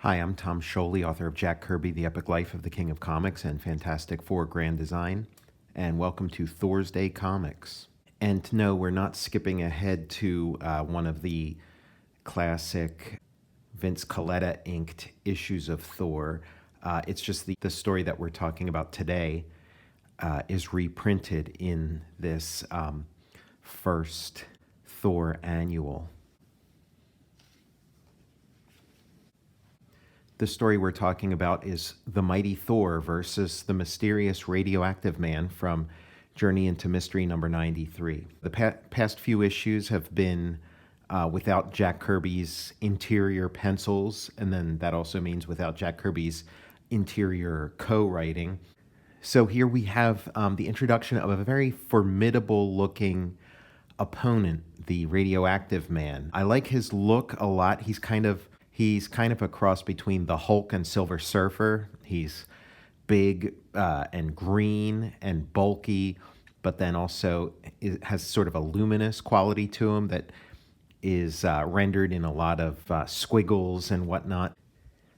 Hi, I'm Tom Scioli, author of Jack Kirby, The Epic Life of the King of Comics and Fantastic Four Grand Design, and welcome to Thor's Day Comics. And no, we're not skipping ahead to one of the classic Vince Colletta inked issues of Thor. It's just the story that we're talking about today is reprinted in this first Thor annual. The story we're talking about is The Mighty Thor versus the mysterious Radioactive Man from Journey into Mystery number 93. The past few issues have been without Jack Kirby's interior pencils, and then that also means without Jack Kirby's interior co-writing. So here we have the introduction of a very formidable looking opponent, the Radioactive Man. I like his look a lot. He's kind of a cross between the Hulk and Silver Surfer. He's big and green and bulky, but then also has sort of a luminous quality to him that is rendered in a lot of squiggles and whatnot.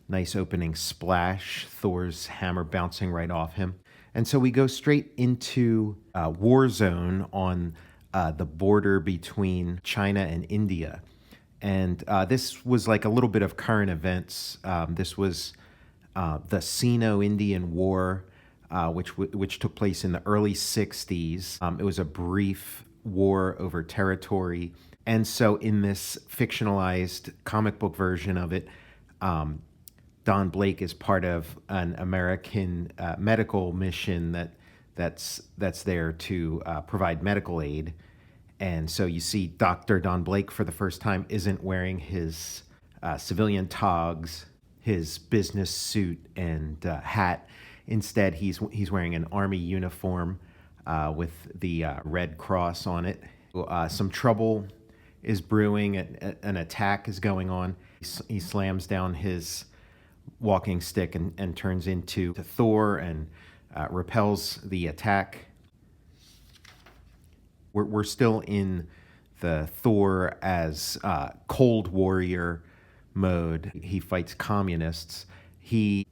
Nice opening splash, Thor's hammer bouncing right off him. And so we go straight into War Zone on the border between China and India. And this was like a little bit of current events. This was the Sino-Indian War, which took place in the early 60s. It was a brief war over territory. And so in this fictionalized comic book version of it, Don Blake is part of an American medical mission that's there to provide medical aid. And so you see Dr. Don Blake for the first time isn't wearing his civilian togs, his business suit and hat. Instead, he's wearing an army uniform with the Red Cross on it. Some trouble is brewing. An attack is going on. He slams down his walking stick and turns into Thor and repels the attack. We're still in the Thor as Cold Warrior mode. He fights communists. He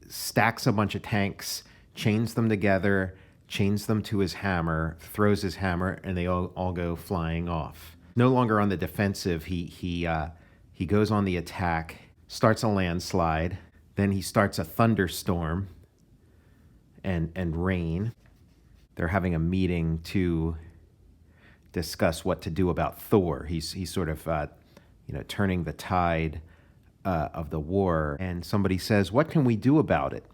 stacks a bunch of tanks, chains them together, chains them to his hammer, throws his hammer, and they all go flying off. No longer on the defensive, he goes on the attack, starts a landslide, then he starts a thunderstorm and rain. They're having a meeting to discuss what to do about Thor. He's sort of turning the tide of the war, and somebody says, "What can we do about it?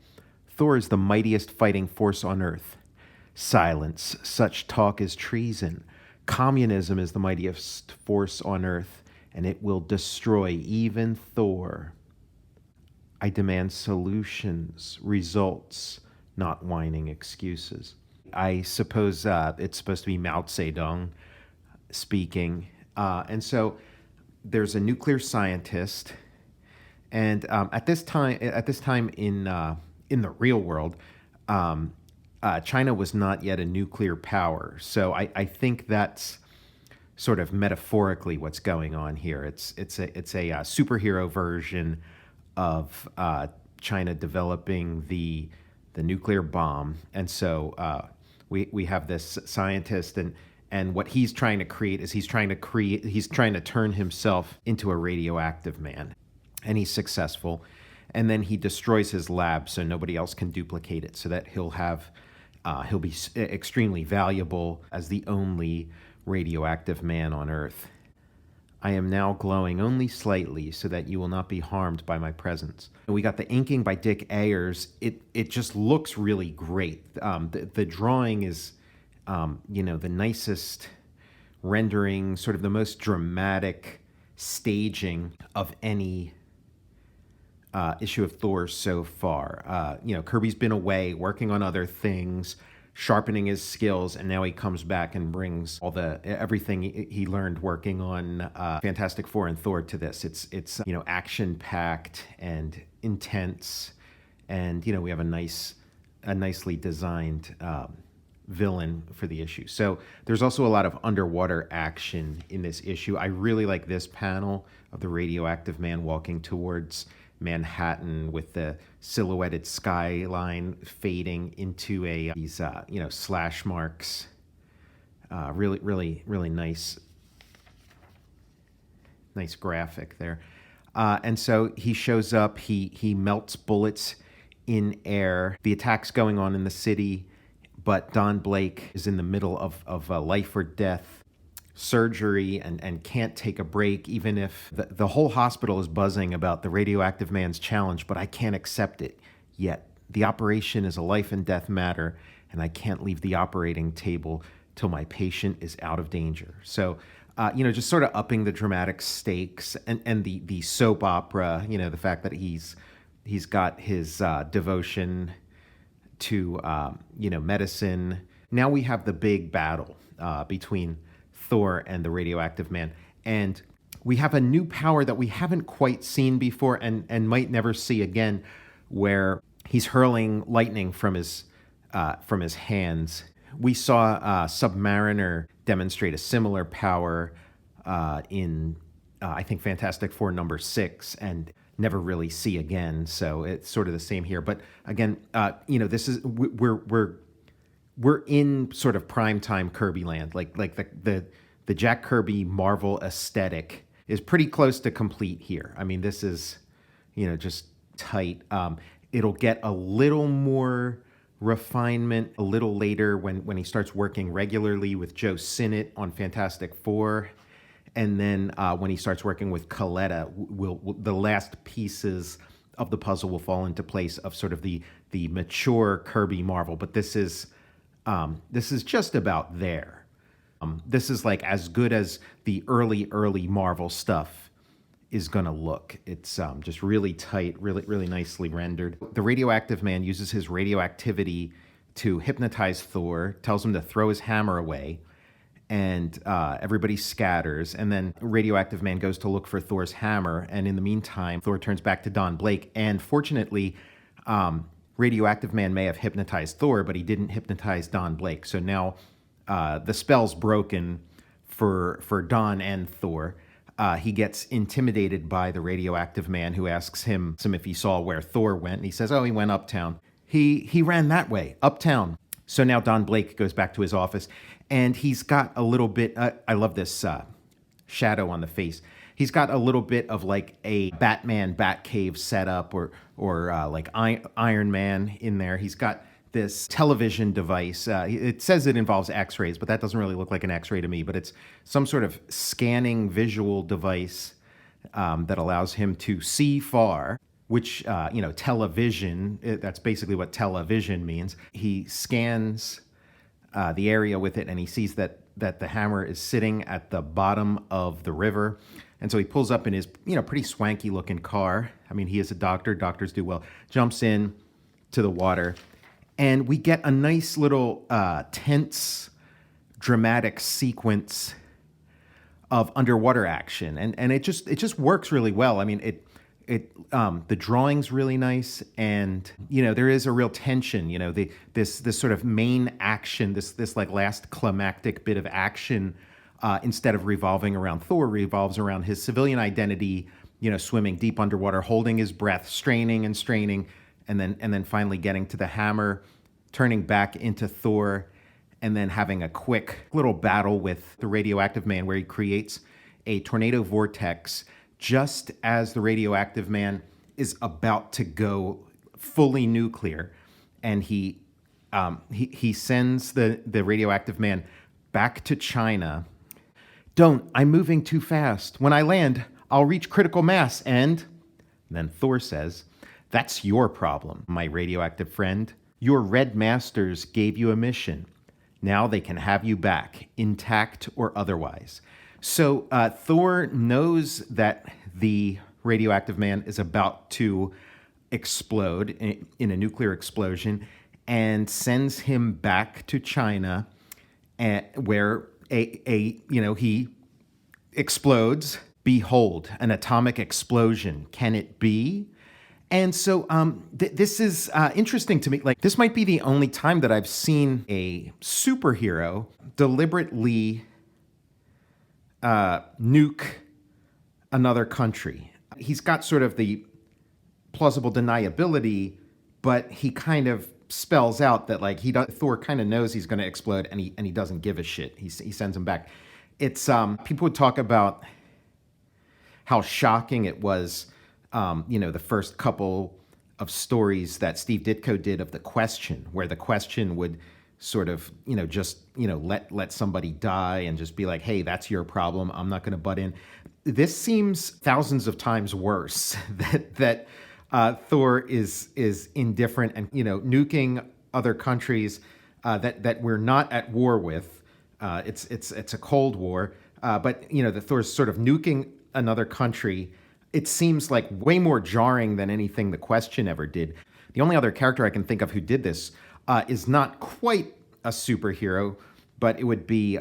Thor is the mightiest fighting force on Earth. Silence. Such talk is treason. Communism is the mightiest force on Earth, and it will destroy even Thor. I demand solutions, results, not whining excuses." I suppose it's supposed to be Mao Zedong speaking. And so there's a nuclear scientist, and at this time in the real world, China was not yet a nuclear power. So I think that's sort of metaphorically what's going on here. It's a superhero version of China developing the nuclear bomb, and so we have this scientist, and what he's trying to create is he's trying to turn himself into a radioactive man, and he's successful, and then he destroys his lab so nobody else can duplicate it, so that he'll be extremely valuable as the only radioactive man on Earth. I am now glowing only slightly so that you will not be harmed by my presence. We got the inking by Dick Ayers. It just looks really great. The drawing is, the nicest rendering, sort of the most dramatic staging of any issue of Thor so far. Kirby's been away working on other things, sharpening his skills, and now he comes back and brings everything he learned working on Fantastic Four and Thor to this. It's action packed and intense, and we have a nicely designed villain for the issue. So there's also a lot of underwater action in this issue. I really like this panel of the Radioactive Man walking towards Manhattan with the silhouetted skyline fading into these slash marks. Really nice graphic there. And so he shows up. He melts bullets in air. The attack's going on in the city, but Don Blake is in the middle of a life or death surgery and can't take a break, even if the whole hospital is buzzing about the Radioactive Man's challenge, but I can't accept it yet. The operation is a life and death matter, and I can't leave the operating table till my patient is out of danger. So, just sort of upping the dramatic stakes and the soap opera, the fact that he's got his devotion to, medicine. Now we have the big battle between Thor and the Radioactive Man. And we have a new power that we haven't quite seen before and might never see again, where he's hurling lightning from his hands. We saw Submariner demonstrate a similar power in, I think, Fantastic Four #6, and never really see again. So it's sort of the same here. But again, this is we're in sort of primetime Kirby land. Like the Jack Kirby Marvel aesthetic is pretty close to complete here. I mean, this is, just tight. It'll get a little more refinement a little later when he starts working regularly with Joe Sinnott on Fantastic Four. And then when he starts working with Coletta, the last pieces of the puzzle will fall into place of sort of the mature Kirby Marvel. But this is just about there. This is like as good as the early Marvel stuff is going to look. It's just really tight, really nicely rendered. The Radioactive Man uses his radioactivity to hypnotize Thor, tells him to throw his hammer away, and everybody scatters. And then Radioactive Man goes to look for Thor's hammer, and in the meantime, Thor turns back to Don Blake. And fortunately, Radioactive Man may have hypnotized Thor, but he didn't hypnotize Don Blake. So now the spell's broken for Don and Thor. He gets intimidated by the Radioactive Man, who asks him if he saw where Thor went. And he says, oh, he went uptown. He ran that way, uptown. So now Don Blake goes back to his office, and he's got a little bit, I love this shadow on the face. He's got a little bit of like a Batman Batcave setup or like Iron Man in there. He's got this television device. It says it involves x-rays, but that doesn't really look like an x-ray to me, but it's some sort of scanning visual device that allows him to see far, which, television, that's basically what television means. He scans the area with it, and he sees that the hammer is sitting at the bottom of the river. And so he pulls up in his, pretty swanky looking car. I mean, he is a doctor. Doctors do well. Jumps in to the water. And we get a nice little tense, dramatic sequence of underwater action. And it just works really well. I mean, the drawing's really nice, and there is a real tension. This sort of main action, this like last climactic bit of action, instead of revolving around Thor, revolves around his civilian identity. Swimming deep underwater, holding his breath, straining, and then finally getting to the hammer, turning back into Thor, and then having a quick little battle with the Radioactive Man, where he creates a tornado vortex just as the Radioactive Man is about to go fully nuclear. And he sends the Radioactive Man back to China. Don't, I'm moving too fast. When I land, I'll reach critical mass. And then Thor says, that's your problem, my radioactive friend. Your Red Masters gave you a mission. Now they can have you back, intact or otherwise. So Thor knows that the Radioactive Man is about to explode in a nuclear explosion, and sends him back to China, where he explodes. Behold, an atomic explosion. Can it be? And so this is interesting to me. Like, this might be the only time that I've seen a superhero deliberately nuke another country. He's got sort of the plausible deniability, but he kind of spells out that like Thor kind of knows he's going to explode, and he doesn't give a shit. He sends him back. It's people would talk about how shocking it was, the first couple of stories that Steve Ditko did of The Question, where The Question would sort of, let somebody die and just be like, hey, that's your problem. I'm not going to butt in. This seems thousands of times worse that Thor is indifferent and, nuking other countries that we're not at war with. It's a Cold War, but the Thor's sort of nuking another country. It seems like way more jarring than anything The Question ever did. The only other character I can think of who did this is not quite a superhero, but it would be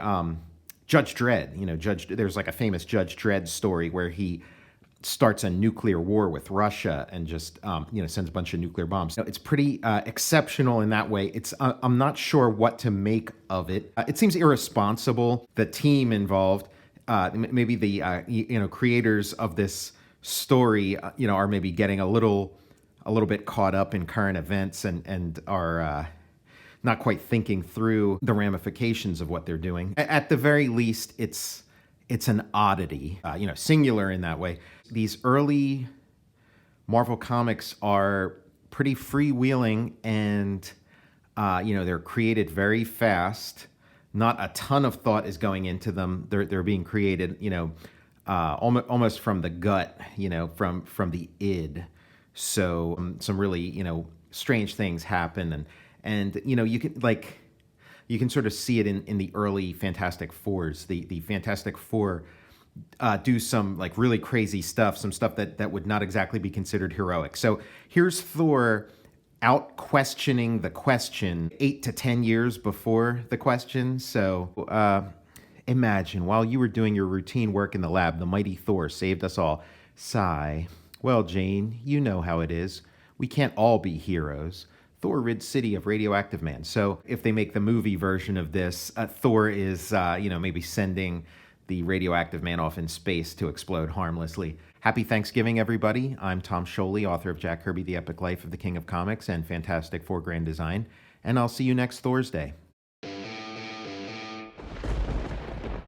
Judge Dredd. There's like a famous Judge Dredd story where he starts a nuclear war with Russia and just sends a bunch of nuclear bombs. It's pretty exceptional in that way. I'm not sure what to make of it. It seems irresponsible. The team involved, maybe the creators of this story, are maybe getting a little bit caught up in current events and are not quite thinking through the ramifications of what they're doing. At the very least, it's an oddity, singular in that way. These early Marvel comics are pretty freewheeling, and they're created very fast. Not a ton of thought is going into them. They're being created, almost from the gut, from the id. So some really, strange things happen, and you can sort of see it in the early Fantastic Fours. The Fantastic Four do some like really crazy stuff, some stuff that would not exactly be considered heroic. So here's Thor out questioning the Question 8 to 10 years before the Question. So imagine, while you were doing your routine work in the lab, the mighty Thor saved us all. Sigh. Well, Jane, you know how it is. We can't all be heroes. Thor rid city of Radioactive Man. So if they make the movie version of this, Thor is, maybe sending the Radioactive Man off in space to explode harmlessly. Happy Thanksgiving, everybody. I'm Tom Scioli, author of Jack Kirby, The Epic Life of the King of Comics and Fantastic Four Grand Design, and I'll see you next Thursday.